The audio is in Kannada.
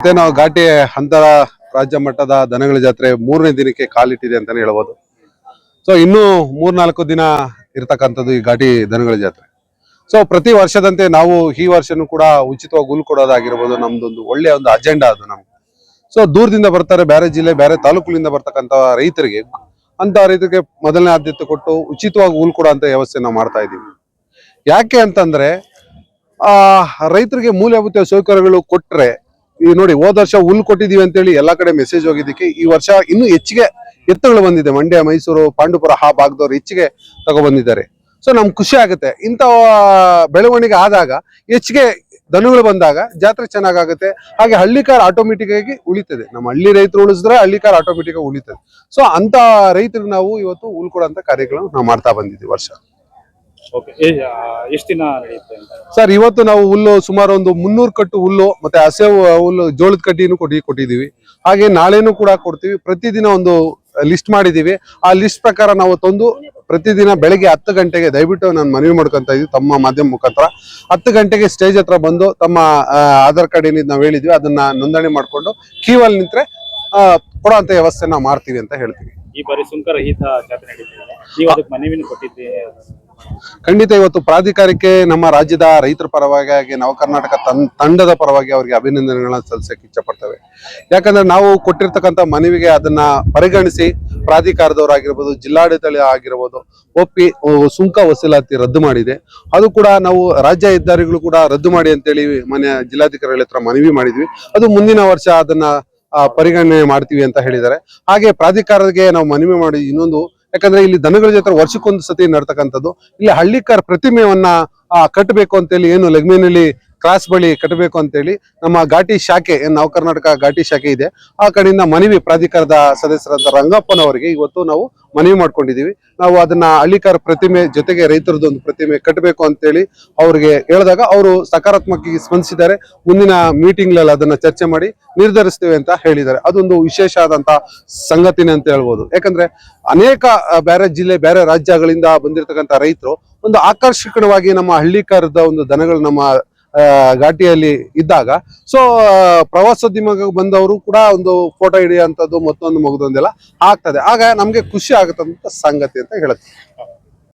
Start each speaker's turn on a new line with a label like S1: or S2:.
S1: ಮತ್ತೆ ನಾವು ಘಾಟಿ ಅಂತರ ರಾಜ್ಯ ಮಟ್ಟದ ದನಗಳ ಜಾತ್ರೆ 3ನೇ ದಿನಕ್ಕೆ ಕಾಲಿಟ್ಟಿದೆ ಅಂತಾನೆ ಹೇಳ್ಬೋದು. ಸೊ ಇನ್ನೂ 3-4 ದಿನ ಇರ್ತಕ್ಕಂಥದ್ದು ಈ ಘಾಟಿ ದನಗಳ ಜಾತ್ರೆ. ಸೊ ಪ್ರತಿ ವರ್ಷದಂತೆ ನಾವು ಈ ವರ್ಷನೂ ಕೂಡ ಉಚಿತವಾಗಿ ಹುಲ್ಲು ಕೊಡೋದಾಗಿರ್ಬೋದು, ನಮ್ದೊಂದು ಒಳ್ಳೆಯ ಒಂದು ಅಜೆಂಡಾ ಅದು ನಮ್ಗೆ. ಸೊ ದೂರದಿಂದ ಬರ್ತಾರೆ, ಬೇರೆ ಜಿಲ್ಲೆ ಬೇರೆ ತಾಲೂಕುಗಳಿಂದ ಬರ್ತಕ್ಕಂಥ ರೈತರಿಗೆ ಮೊದಲನೇ ಆದ್ಯತೆ ಕೊಟ್ಟು ಉಚಿತವಾಗಿ ಹುಲ್ಲು ಕೊಡೋ ಅಂತ ವ್ಯವಸ್ಥೆ ನಾವು ಮಾಡ್ತಾ ಇದ್ದೀವಿ. ಯಾಕೆ ಅಂತಂದ್ರೆ ರೈತರಿಗೆ ಮೂಲಭೂತ ಸೌಕರ್ಯಗಳು ಕೊಟ್ರೆ, ಈ ನೋಡಿ ಹೋದ ವರ್ಷ ಹುಲ್ಲು ಕೊಟ್ಟಿದೀವಿ ಅಂತೇಳಿ ಎಲ್ಲಾ ಕಡೆ ಮೆಸೇಜ್ ಹೋಗಿದ್ದಕ್ಕೆ ಈ ವರ್ಷ ಇನ್ನೂ ಹೆಚ್ಚಿಗೆ ಎತ್ತುಗಳು ಬಂದಿದೆ. ಮಂಡ್ಯ, ಮೈಸೂರು, ಪಾಂಡುಪುರ ಆ ಭಾಗದವ್ರು ಹೆಚ್ಚಿಗೆ ತಗೊಬಂದಿದ್ದಾರೆ. ಸೊ ನಮ್ಗೆ ಖುಷಿ ಆಗುತ್ತೆ. ಇಂಥ ಬೆಳವಣಿಗೆ ಆದಾಗ, ಹೆಚ್ಚಿಗೆ ದನಗಳು ಬಂದಾಗ ಜಾತ್ರೆ ಚೆನ್ನಾಗುತ್ತೆ. ಹಾಗೆ ಹಳ್ಳಿಕಾರ ಆಟೋಮೆಟಿಕ್ ಆಗಿ ಉಳಿತದೆ. ನಮ್ಮ ಹಳ್ಳಿ ರೈತರು ಉಳಿಸಿದ್ರೆ ಹಳ್ಳಿಕಾರ ಆಟೋಮೆಟಿಕ್ ಆಗಿ ಉಳಿತದೆ. ಸೊ ಅಂತ ರೈತರಿಗೆ ನಾವು ಇವತ್ತು ಹುಲ್ಲು ಕೊಡುವಂತ ಕಾರ್ಯಗಳನ್ನು ನಾವು ಮಾಡ್ತಾ ಬಂದಿದ್ದೀವಿ ವರ್ಷ.
S2: ಎಷ್ಟು ದಿನ ನಡೆಯುತ್ತೆ
S1: ಸರ್? ಇವತ್ತು ನಾವು ಹುಲ್ಲು ಸುಮಾರು ಒಂದು 300 ಕಟ್ಟು ಹುಲ್ಲು ಮತ್ತೆ ಹಸೆ ಹುಲ್ಲು, ಜೋಳದ ಕಡ್ಡಿನೂ ಕೊಟ್ಟಿದ್ದೀವಿ. ಹಾಗೆ ನಾಳೆನೂ ಕೂಡ ಕೊಡ್ತೀವಿ. ಪ್ರತಿದಿನ ಒಂದು ಲಿಸ್ಟ್ ಮಾಡಿದೀವಿ. ಆ ಲಿಸ್ಟ್ ಪ್ರಕಾರ ನಾವು ತಂದು ಪ್ರತಿದಿನ ಬೆಳಗ್ಗೆ 10 ಗಂಟೆಗೆ, ದಯವಿಟ್ಟು ನಾನು ಮನವಿ ಮಾಡ್ಕೊಂತ ಇದ್ದೀವಿ ತಮ್ಮ ಮಾಧ್ಯಮ ಮುಖಾಂತರ, 10 ಗಂಟೆಗೆ ಸ್ಟೇಜ್ ಹತ್ರ ಬಂದು ತಮ್ಮ ಆಧಾರ್ ಕಾರ್ಡ್ ಏನಿದ್ ನಾವು ಹೇಳಿದ್ವಿ ಅದನ್ನ ನೋಂದಣಿ ಮಾಡ್ಕೊಂಡು ಕ್ಯೂವಲ್ಲಿ ನಿಂತ್ರೆ ಕೊಡುವಂತ ವ್ಯವಸ್ಥೆ ನಾವು ಮಾಡ್ತೀವಿ ಅಂತ ಹೇಳ್ತೀವಿ.
S2: ಈ ಬಾರಿ ಸುಂಕರಹಿತ ಜಾತ್ರೆ ನಡೀತಿದೆ, ನೀವು ಅದಕ್ಕೆ ಮನವಿನ ಕೊಟ್ಟಿದ್ದೀರಿ?
S1: ಖಂಡಿತ ಇವತ್ತು ಪ್ರಾಧಿಕಾರಕ್ಕೆ ನಮ್ಮ ರಾಜ್ಯದ ರೈತರ ಪರವಾಗಿ, ನವ ಕರ್ನಾಟಕ ತಂಡದ ಪರವಾಗಿ ಅವರಿಗೆ ಅಭಿನಂದನೆಗಳನ್ನ ಸಲ್ಲಿಸಕ್ಕೆ ಇಚ್ಛಪಡ್ತೇವೆ. ಯಾಕಂದ್ರೆ ನಾವು ಕೊಟ್ಟಿರ್ತಕ್ಕಂಥ ಮನವಿಗೆ ಅದನ್ನ ಪರಿಗಣಿಸಿ ಪ್ರಾಧಿಕಾರದವರಾಗಿರ್ಬೋದು, ಜಿಲ್ಲಾಡಳಿತ ಆಗಿರ್ಬೋದು, ಒಪ್ಪಿ ಸುಂಕ ವಸೂಲಾತಿ ರದ್ದು ಮಾಡಿದೆ. ಅದು ಕೂಡ ನಾವು ರಾಜ್ಯ ಹೆದ್ದಾರಿಗಳು ಕೂಡ ರದ್ದು ಮಾಡಿ ಅಂತೇಳಿ ಮನೆ ಜಿಲ್ಲಾಧಿಕಾರಿಗಳ ಹತ್ರ ಮನವಿ ಮಾಡಿದ್ವಿ. ಅದು ಮುಂದಿನ ವರ್ಷ ಅದನ್ನ ಪರಿಗಣನೆ ಮಾಡ್ತೀವಿ ಅಂತ ಹೇಳಿದ್ದಾರೆ. ಹಾಗೆ ಪ್ರಾಧಿಕಾರಕ್ಕೆ ನಾವು ಮನವಿ ಮಾಡಿ ಇನ್ನೊಂದು, ಯಾಕಂದ್ರೆ ಇಲ್ಲಿ ದನಗಳ ಜಾತ್ರೆ ವರ್ಷಕ್ಕೊಂದು ಸತಿ ನಡ್ತಕ್ಕಂಥದ್ದು. ಇಲ್ಲಿ ಹಳ್ಳಿಕಾರ ಪ್ರತಿಮೆಯನ್ನ ಕಟ್ಟಬೇಕು ಅಂತೇಳಿ, ಏನು ಲಗ್ಮೇನಲ್ಲಿ ಕ್ರಾಸ್ ಬಳಿ ಕಟ್ಟಬೇಕು ಅಂತೇಳಿ ನಮ್ಮ ಘಾಟಿ ಶಾಖೆ, ನವ ಕರ್ನಾಟಕ ಘಾಟಿ ಶಾಖೆ ಇದೆ, ಆ ಕಡೆಯಿಂದ ಮನವಿ ಪ್ರಾಧಿಕಾರದ ಸದಸ್ಯರಾದ ರಂಗಪ್ಪನವರಿಗೆ ಇವತ್ತು ನಾವು ಮನವಿ ಮಾಡ್ಕೊಂಡಿದೀವಿ. ನಾವು ಅದನ್ನ ಹಳ್ಳಿಕಾರ ಪ್ರತಿಮೆ ಜೊತೆಗೆ ರೈತರದ್ದು ಒಂದು ಪ್ರತಿಮೆ ಕಟ್ಟಬೇಕು ಅಂತೇಳಿ ಅವ್ರಿಗೆ ಹೇಳಿದಾಗ ಅವರು ಸಕಾರಾತ್ಮಕವಾಗಿ ಸ್ಪಂದಿಸಿದ್ದಾರೆ. ಮುಂದಿನ ಮೀಟಿಂಗ್ ನಲ್ಲಿ ಅದನ್ನ ಚರ್ಚೆ ಮಾಡಿ ನಿರ್ಧರಿಸ್ತೇವೆ ಅಂತ ಹೇಳಿದ್ದಾರೆ. ಅದೊಂದು ವಿಶೇಷ ಆದಂತ ಸಂಗತಿನೇ ಅಂತ ಹೇಳ್ಬೋದು. ಯಾಕಂದ್ರೆ ಅನೇಕ ಬೇರೆ ಜಿಲ್ಲೆ, ಬೇರೆ ರಾಜ್ಯಗಳಿಂದ ಬಂದಿರತಕ್ಕಂಥ ರೈತರು ಒಂದು ಆಕರ್ಷಕವಾಗಿ ನಮ್ಮ ಹಳ್ಳಿಕಾರದ ಒಂದು ದನಗಳು ನಮ್ಮ ಘಾಟಿಯಲ್ಲಿ ಇದ್ದಾಗ, ಸೊ ಪ್ರವಾಸೋದ್ಯಮ ಬಂದವರು ಕೂಡ ಒಂದು ಫೋಟೋ ಹಿಡಿಯುವಂಥದ್ದು, ಮತ್ತೊಂದು ಮಗದೊಂದೆಲ್ಲ ಆಗ್ತದೆ. ಆಗ ನಮ್ಗೆ ಖುಷಿ ಆಗತ್ತಂತ ಸಂಗತಿ ಅಂತ ಹೇಳುತ್ತೆ.